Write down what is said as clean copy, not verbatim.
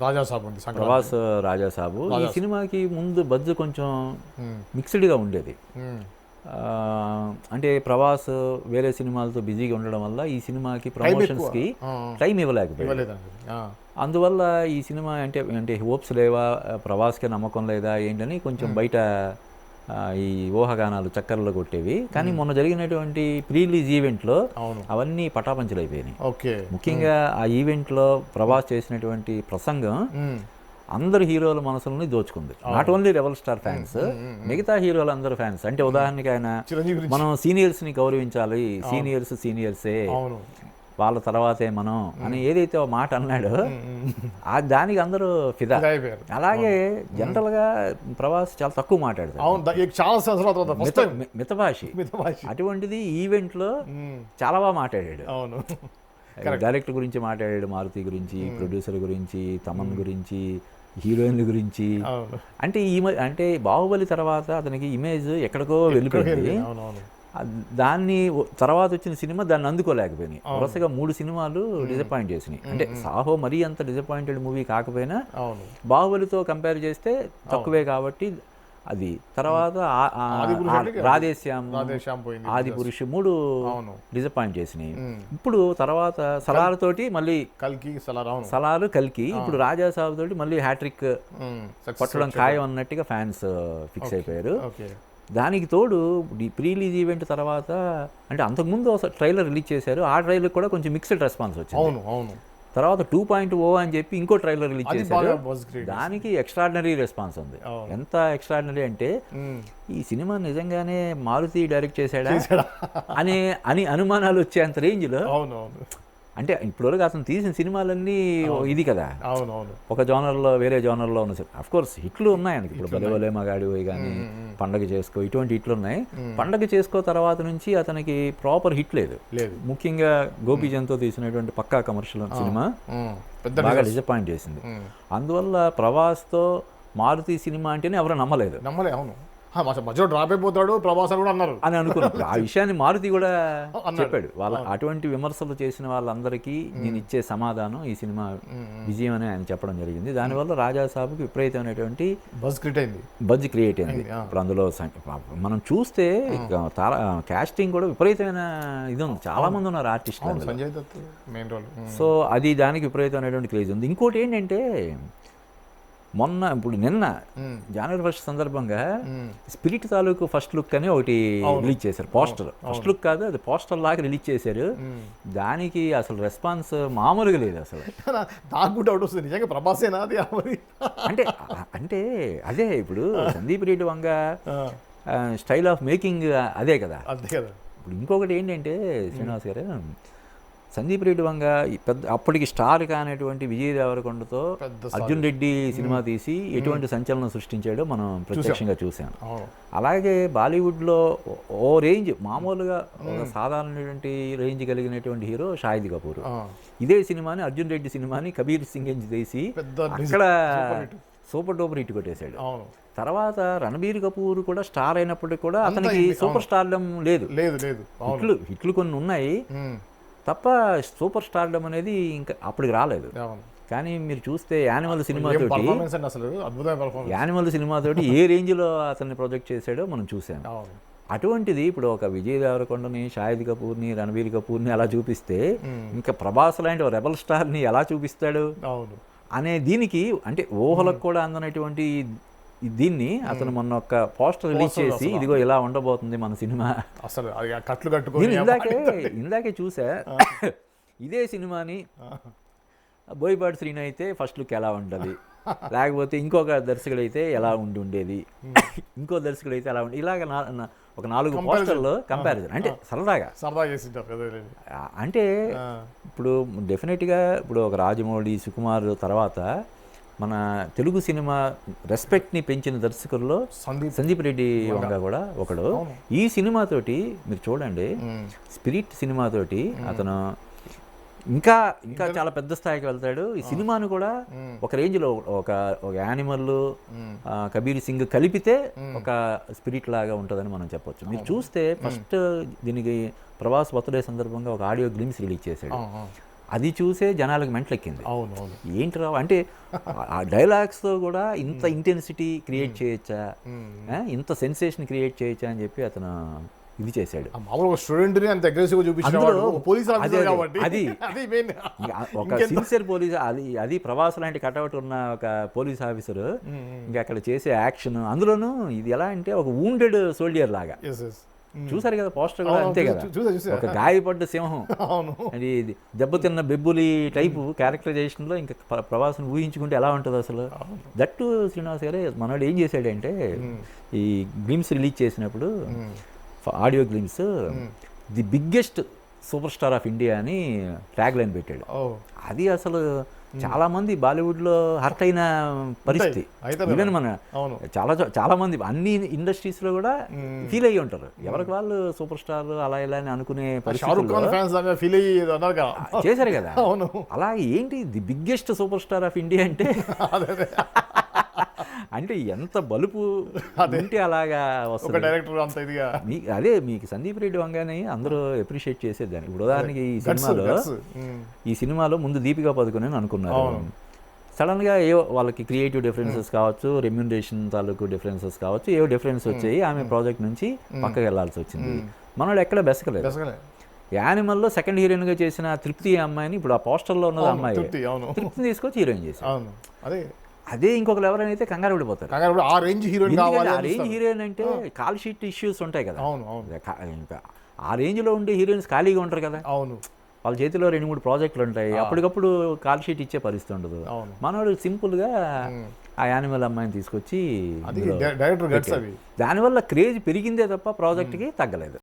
రాజాసాబ్ ఉంది, ప్రభాస్ రాజాసాబు. ఈ సినిమాకి ముందు బడ్జ్ కొంచెం మిక్స్డ్గా ఉండేది. అంటే ప్రభాస్ వేరే సినిమాలతో బిజీగా ఉండడం వల్ల ఈ సినిమాకి ప్రమోషన్స్కి టైం ఇవ్వలేకపోయాడు. అందువల్ల ఈ సినిమా అంటే అంటే హోప్స్ లేవా, ప్రభాస్కే నమ్మకం లేదా ఏంటని కొంచెం బయట ఈ ఊహాగానాలు చక్కర్లో కొట్టేవి. కానీ మొన్న జరిగినటువంటి ప్రీ రిలీజ్ ఈవెంట్లో అవన్నీ పటాపంచలైపోయినాయి. ముఖ్యంగా ఆ ఈవెంట్లో ప్రభాస్ చేసినటువంటి ప్రసంగం అందరు హీరోల మనసులని దోచుకుంది. Not only rebel star fans, మిగతా హీరోలు అందరు ఫ్యాన్స్. అంటే ఉదాహరణకి ఆయన మనం సీనియర్స్ని గౌరవించాలి, సీనియర్సే వాళ్ళ తర్వాతే మనం అని ఏదైతే ఒక మాట అన్నాడో దానికి అందరూ ఫిదా. అలాగే జనరల్గా ప్రభాస్ చాలా తక్కువ మాట్లాడతాడు, మితభాషి. అటువంటిది ఈవెంట్లో చాలా బాగా మాట్లాడాడు. డైరెక్టర్ గురించి మాట్లాడాడు, మారుతి గురించి, ప్రొడ్యూసర్ గురించి, తమన్ గురించి, హీరోయిన్ల గురించి. అంటే అంటే బాహుబలి తర్వాత అతనికి ఇమేజ్ ఎక్కడికో వెళ్ళిపోయింది. దాన్ని తర్వాత వచ్చిన సినిమా దాన్ని అందుకోలేకపోయినాయి. వరుసగా 3 సినిమాలు డిసప్పాయింట్ చేసినాయి. అంటే సాహో మరీ అంత డిసప్పాయింటెడ్ మూవీ కాకపోయినా బాహుబలితో కంపేర్ చేస్తే తక్కువే కాబట్టి అది. తర్వాత రాధేశ్యామ్, ఆది పురుష్ 3 డిసప్పాయింట్ చేసినాయి. ఇప్పుడు తర్వాత సలార్ తోటి మళ్ళీ సలార్ కల్కి, ఇప్పుడు రాజాసాబ్ తోటి మళ్ళీ హ్యాట్రిక్ పట్టడం ఖాయం అన్నట్టుగా ఫ్యాన్స్ ఫిక్స్ అయిపోయారు. దానికి తోడు ప్రీ రిలీజ్ ఈవెంట్ తర్వాత అంటే అంతకుముందు ట్రైలర్ రిలీజ్ చేశారు. ఆ ట్రైలర్ కూడా కొంచెం మిక్స్డ్ రెస్పాన్స్ వచ్చింది. తర్వాత 2.0 అని చెప్పి ఇంకో ట్రైలర్ రిలీజ్ చేశారు. దానికి ఎక్స్ట్రాడినరీ రెస్పాన్స్ ఉంది. ఎంత ఎక్స్ట్రాడినరీ అంటే ఈ సినిమా నిజంగానే మారుతి డైరెక్ట్ చేశాడా అని అనుమానాలు వచ్చేంత రేంజ్లో. అంటే ఇప్పటివరకు అతను తీసిన సినిమాలన్నీ ఇది కదా, ఒక జోనర్లో వేరే జోనర్లో ఉన్న సార్. అఫ్ కోర్స్ హిట్లు ఉన్నాయి ఆయనకి. ఇప్పుడు బలే మగాడి పోయి కానీ, పండగ చేసుకో, ఇటువంటి హిట్లు ఉన్నాయి. పండగ చేసుకో తర్వాత నుంచి అతనికి ప్రాపర్ హిట్ లేదు. ముఖ్యంగా గోపీచంద్తో తీసినటువంటి పక్కా కమర్షియల్ సినిమా బాగా డిసప్పాయింట్ చేసింది. అందువల్ల ప్రభాస్తో మారుతి సినిమా అంటేనే ఎవరు నమ్మలేదు. మధ్యలో డ్రాప్ అయిపోతాడు ప్రభాస్ కూడా అన్నారు అని అనుకున్నప్పుడు ఆ విషయాన్ని మారుతి కూడా చెప్పాడు. వాళ్ళ అటువంటి విమర్శలు చేసిన వాళ్ళందరికీ నేను ఇచ్చే సమాధానం ఈ సినిమా విజయం అని ఆయన చెప్పడం జరిగింది. దానివల్ల రాజాసాబుకి విపరీతమైనటువంటి బజ్ క్రియేట్ అయింది. ఇప్పుడు అందులో మనం చూస్తే కాస్టింగ్ కూడా విపరీతమైన ఇది ఉంది. చాలా మంది ఉన్నారు ఆర్టిస్టులు. సో అది దానికి విపరీతమైనటువంటి క్రేజ్ ఉంది. ఇంకోటి ఏంటంటే నిన్న జనవరి 1 సందర్భంగా స్పిరిట్ తాలూకు ఫస్ట్ లుక్ అని ఒకటి రిలీజ్ చేశారు. పోస్టర్, ఫస్ట్ లుక్ కాదు, అది పోస్టర్ లాగా రిలీజ్ చేశారు. దానికి అసలు రెస్పాన్స్ మామూలుగా లేదు. అసలు నాకు డౌట్ వస్తుంది, నిజంగా ప్రభాసేనా అది? అంటే అంటే అదే ఇప్పుడు Sandeep Reddy Vanga style of making అదే కదా. ఇప్పుడు ఇంకొకటి ఏంటంటే శ్రీనివాస్ గారు, సందీప్ రెడ్డి వంగ అప్పటికి స్టార్ కానటువంటి విజయ్ దేవరకొండతో అర్జున్ రెడ్డి సినిమా తీసి ఎటువంటి సంచలనం సృష్టించాడో మనం ప్రత్యక్షంగా చూసాం. అలాగే బాలీవుడ్లో ఓ రేంజ్, మామూలుగా ఒక సాధారణటువంటి రేంజ్ కలిగినటువంటి హీరో షాహిద్ కపూర్. ఇదే సినిమాని, అర్జున్ రెడ్డి సినిమాని కబీర్ సింగ్ తీసి అక్కడ సూపర్ డూపర్ హిట్ కొట్టేశాడు. తర్వాత రణబీర్ కపూర్ కూడా స్టార్ అయినప్పటికీ కూడా అతనికి సూపర్ స్టార్డమ్ లేదు. హిట్లు కొన్ని ఉన్నాయి తప్ప సూపర్ స్టార్డమ్ అనేది ఇంకా అప్పటికి రాలేదు. కానీ మీరు చూస్తే యానిమల్ సినిమాతోటి ఏ రేంజ్లో అతన్ని ప్రొజెక్ట్ చేశాడో మనం చూసాం. అటువంటిది ఇప్పుడు ఒక విజయ్ దేవరకొండని, షాహిద్ కపూర్ని, రణబీర్ కపూర్ని అలా చూపిస్తే ఇంకా ప్రభాస్ లాంటి రెబల్ స్టార్ని ఎలా చూపిస్తాడు అనే దీనికి, అంటే ఊహలకు కూడా అందనటువంటి దీన్ని అతను మొన్న ఒక పోస్టర్ రిలీజ్ చేసి ఇదిగో ఇలా ఉండబోతుంది మన సినిమా అసలు కట్లు కట్టుకొని ఇందాకే చూసా. ఇదే సినిమాని బోయపాటి శ్రీను అయితే ఫస్ట్ లుక్ ఎలా ఉంటుంది, లేకపోతే ఇంకొక దర్శకుడు అయితే ఎలా ఉండేది, ఇంకో దర్శకుడు అయితే ఎలా ఉండి, ఇలాగ ఒక 4 పోస్టర్లు కంపారిజన్. అంటే సరదాగా అంటే ఇప్పుడు డెఫినెట్గా ఇప్పుడు ఒక రాజమౌళి, సుకుమార్ తర్వాత మన తెలుగు సినిమా రెస్పెక్ట్ని పెంచిన దర్శకుల్లో సందీప్ రెడ్డి వంగ కూడా ఒకడు. ఈ సినిమాతోటి మీరు చూడండి, స్పిరిట్ సినిమాతోటి అతను ఇంకా ఇంకా చాలా పెద్ద స్థాయికి వెళ్తాడు. ఈ సినిమాను కూడా ఒక రేంజ్లో ఒక యానిమల్, కబీర్ సింగ్ కలిపితే ఒక స్పిరిట్ లాగా ఉంటుందని మనం చెప్పొచ్చు. మీరు చూస్తే ఫస్ట్ దీనికి ప్రభాస్ బర్త్డే సందర్భంగా ఒక ఆడియో గ్లిమ్స్ రిలీజ్ చేశాడు. అది చూసే జనాలకు మెంట్లెక్కింది. అవును అవును. ఏంట్రా అంటే ఆ డైలాగ్స్తో కూడా ఇంత ఇంటెన్సిటీ క్రియేట్ చేయొచ్చా, ఇంత సెన్సేషన్ క్రియేట్ చేయొచ్చా అని చెప్పి అతను ఇది చేశాడు. మామూలుగా స్టూడెంట్ని అంత అగ్రెసివ్గా చూపించాడు పోలీస్ ఆఫీసర్ కాబట్టి అది అది మెయిన్. ఒక సిన్సియర్ పోలీస్, అది ప్రభాస్ లాంటి కటౌట్ ఉన్న ఒక పోలీస్ ఆఫీసర్ ఇంకా అక్కడ చేసే యాక్షన్, అందులోనూ ఇది ఎలా అంటే ఒక వూండెడ్ సోల్జర్ లాగా చూసారు కదా పోస్టర్ కూడా, అంతే కదా, ఒక గాయపడ్డ సింహం, అది దెబ్బతిన్న బెబ్బులి టైపు క్యారెక్టరైజేషన్లో ఇంకా ప్రభాస్ని ఊహించుకుంటే ఎలా ఉంటుంది అసలు. దట్టు శ్రీనివాస్ గారే మనోడు ఏం చేశాడంటే ఈ గ్లిమ్స్ రిలీజ్ చేసినప్పుడు audio glimpse the biggest super star of India అని ట్యాగ్ లైన్ పెట్టాడు. అది అసలు చాలా మంది బాలీవుడ్లో హర్ట్ అయిన పరిస్థితి. ఈవెన్ మన చాలా మంది అన్ని ఇండస్ట్రీస్లో కూడా ఫీల్ అయ్యి ఉంటారు, ఎవరికి వాళ్ళు సూపర్ స్టార్ అలా ఇలా అని అనుకునే పరిస్థితి చేశారు కదా. అలా ఏంటి the biggest super star of India అంటే అంటే ఎంత బలుపు ఉంటే అలాగా వస్తుంది డైరెక్టర్ అంత ఇదిగా. అదే మీకు సందీప్ రెడ్డి వంగానే అందరూ అప్రిషియేట్ చేసేదాన్ని. ఇప్పుడు ఉదాహరణకి ఈ సినిమాలో ముందు దీపికా పదుకొనే అనుకున్నారు, సడన్గా ఏవో వాళ్ళకి క్రియేటివ్ డిఫరెన్సెస్ కావచ్చు, రెమ్యూనరేషన్ తాలూకు డిఫరెన్సెస్ కావచ్చు, ఏవో డిఫరెన్స్ వచ్చాయి, ఆమె ప్రాజెక్ట్ నుంచి పక్కకి వెళ్లాల్సి వచ్చింది. మనోడు ఎక్కడ బెసకలేదు. యానిమల్లో సెకండ్ హీరోయిన్గా చేసిన తృప్తి అమ్మాయిని ఇప్పుడు ఆ పోస్టర్లో ఉన్నది అమ్మాయి తృప్తిని తీసుకొచ్చి హీరోయిన్ చేశారు. అదే ఇంకొకరు ఎవరైనా కంగారు పడిపోతారు. ఆ రేంజ్ హీరోయిన్ అంటే కాల్ షీట్ ఇష్యూస్ ఉంటాయి కదా, ఇంకా ఆ రేంజ్లో ఉండే హీరోయిన్స్ ఖాళీగా ఉంటారు కదా. అవును, వాళ్ళ చేతిలో 2-3 ప్రాజెక్టులు ఉంటాయి, అప్పటికప్పుడు కాల్ షీట్ ఇచ్చే పరిస్థితి ఉండదు. మనోడు సింపుల్గా ఆ యానిమల్ అమ్మాయిని తీసుకొచ్చి దానివల్ల క్రేజ్ పెరిగిందే తప్ప ప్రాజెక్ట్కి తగ్గలేదు.